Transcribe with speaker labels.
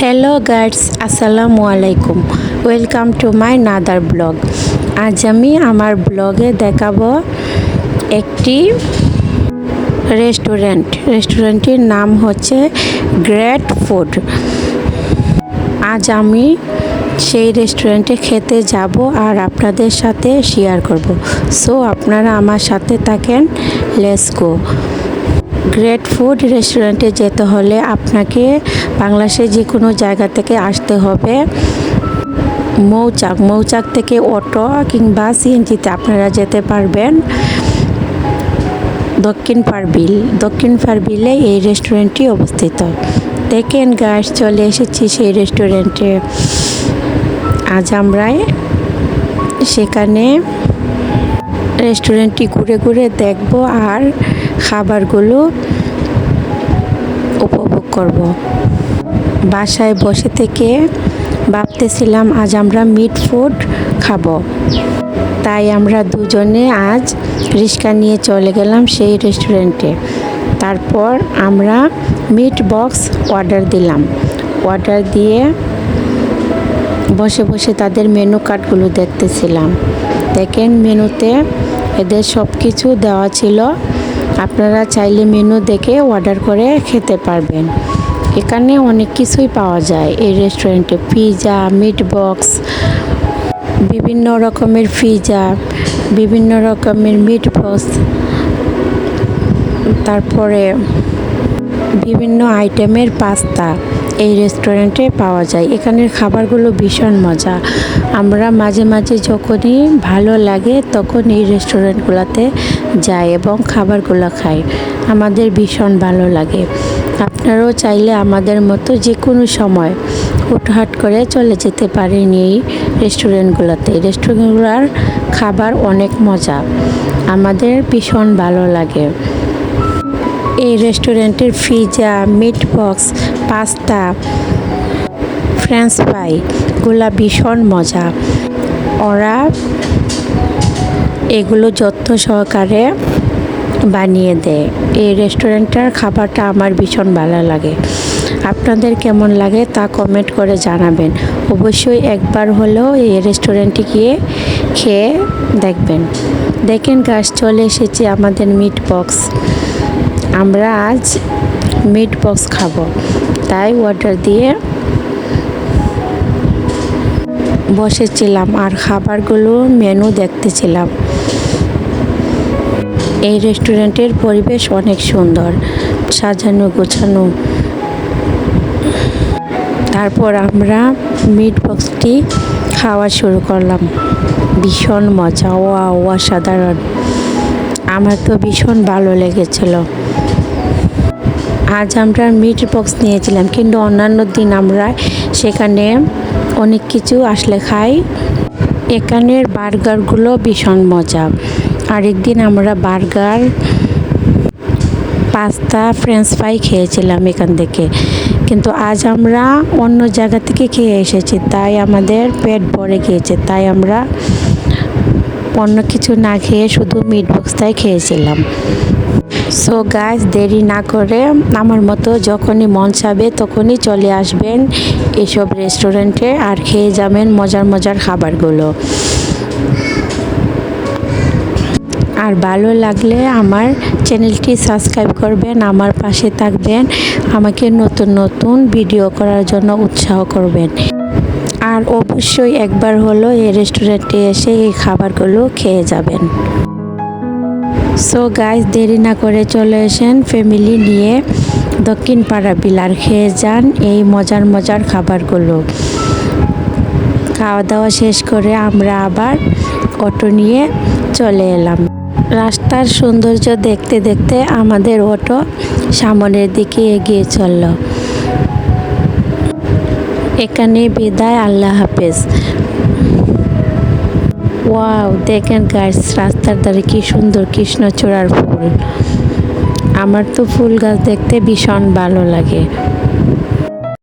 Speaker 1: Hello guys, আসসালামু আলাইকুম। Welcome to my another blog. আজ আমি আমার ব্লগে দেখাবো একটি রেস্টুরেন্টের নাম হচ্ছে গ্রেট ফুড। আজ আমি সেই রেস্টুরেন্টে খেতে যাব আর আপনাদের সাথে শেয়ার করব। সো আপনারা আমার সাথে থাকেন, লেটস গো। গ্রেট ফুড রেস্টুরেন্টে যেতে হলে আপনাকে বাংলাদেশের যে কোনো জায়গা থেকে আসতে হবে। মৌচাক থেকে অটো কিংবা সিএনজিতে আপনারা যেতে পারবেন দক্ষিণ পারবিলে এই রেস্টুরেন্টটি অবস্থিত। দেখেন গাইস, চলে এসেছি সেই রেস্টুরেন্টে। আজ আমরা সেখানে রেস্টুরেন্টটি ঘুরে ঘুরে দেখব আর খাবারগুলো উপভোগ করব। বাসায় বসে থেকে ভাবতেছিলাম আজ আমরা মিট ফুড খাবো, তাই আমরা দুজনে আজ রিক্সা নিয়ে চলে গেলাম সেই রেস্টুরেন্টে। তারপর আমরা মিট বক্স অর্ডার দিলাম। অর্ডার দিয়ে বসে বসে তাদের মেনু কার্ডগুলো দেখতেছিলাম। দেখেন, মেনুতে এদের সব কিছু দেওয়া ছিল। আপনারা চাইলে মেনু দেখে অর্ডার করে খেতে পারবেন। এখানে অনেক কিছুই পাওয়া যায় এই রেস্টুরেন্টে। পিৎজা, মিট বক্স, বিভিন্ন রকমের পিৎজা, বিভিন্ন রকমের মিট বক্স, তারপরে বিভিন্ন আইটেমের পাস্তা এই রেস্টুরেন্টে পাওয়া যায়। এখানের খাবারগুলো ভীষণ মজা। আমরা মাঝে মাঝে যখনই ভালো লাগে তখন এই রেস্টুরেন্টগুলোতে যাই এবং খাবারগুলো খাই। আমাদের ভীষণ ভালো লাগে। আপনারাও চাইলে আমাদের মতো যে কোনো সময় হুটহাট করে চলে যেতে পারেন এই রেস্টুরেন্টগুলোতে। রেস্টুরেন্টগুলোর খাবার অনেক মজা, আমাদের ভীষণ ভালো লাগে। এই রেস্টুরেন্টের pizza, meat box, pasta, french ফ্রাইগুলো ভীষণ মজা। ওরা এগুলো যত্ন সহকারে বানিয়ে দেয়। এই রেস্টুরেন্টের খাবারটা আমার ভীষণ ভালো লাগে। আপনাদের কেমন লাগে তা কমেন্ট করে জানাবেন। অবশ্যই একবার হলেও এই রেস্টুরেন্টে গিয়ে খেয়ে দেখবেন। দেখেন গাছ, চলে এসেছি আমাদের মিট বক্স। আমরা আজ মিট বক্স খাবো, তাই অর্ডার দিয়ে বসেছিলাম আর খাবারগুলো মেনু দেখতেছিলাম। এই রেস্টুরেন্টের পরিবেশ অনেক সুন্দর, সাজানো গোছানো। তারপর আমরা মিট বক্সটি খাওয়া শুরু করলাম। ভীষণ মজা, অসাধারণ। আমার তো ভীষণ ভালো লেগেছিল। আজ আমরা মিট বক্স নিয়েছিলাম, কিন্তু অন্যান্য দিন আমরা সেখানে অনেক কিছু আসলে খাই। এখানের বার্গারগুলো ভীষণ মজা। আরেকদিন আমরা বার্গার, পাস্তা, ফ্রেঞ্চ ফ্রাই খেয়েছিলাম এখান থেকে। কিন্তু আজ আমরা অন্য জায়গা থেকে খেয়ে এসেছি, তাই আমাদের পেট ভরে গিয়েছে। তাই আমরা অন্য কিছু না খেয়ে শুধু মিট বক্সটাই খেয়েছিলাম। সো গাইস, দেরি না করে আমার মতো যখনই মন চাবে তখনই চলে আসবেন এসব রেস্টুরেন্টে আর খেয়ে যাবেন মজার মজার খাবারগুলো। আর ভালো লাগলে আমার চ্যানেলটি সাবস্ক্রাইব করবেন, আমার পাশে থাকবেন, আমাকে নতুন নতুন ভিডিও করার জন্য উৎসাহ করবেন। আর অবশ্যই একবার হলো এই রেস্টুরেন্টে এসে এই খাবারগুলো খেয়ে যাবেন। সো গাইস, দেরি না করে চলে আসেন ফ্যামিলি নিয়ে দক্ষিণ পাড়া বিলার, খেয়ে যান এই মজার মজার খাবারগুলো। খাওয়া দাওয়া শেষ করে আমরা আবার অটো নিয়ে চলে এলাম। রাস্তার সৌন্দর্য দেখতে দেখতে আমাদের অটো সামনের দিকে এগিয়ে চলল। এখানে বিদায়, আল্লাহ হাফেজ। ওয়াও, দেখেন গাছ, রাস্তার ধারে কি সুন্দর কৃষ্ণচূড়ার ফুল। আমার তো ফুল গাছ দেখতে ভীষণ ভালো লাগে।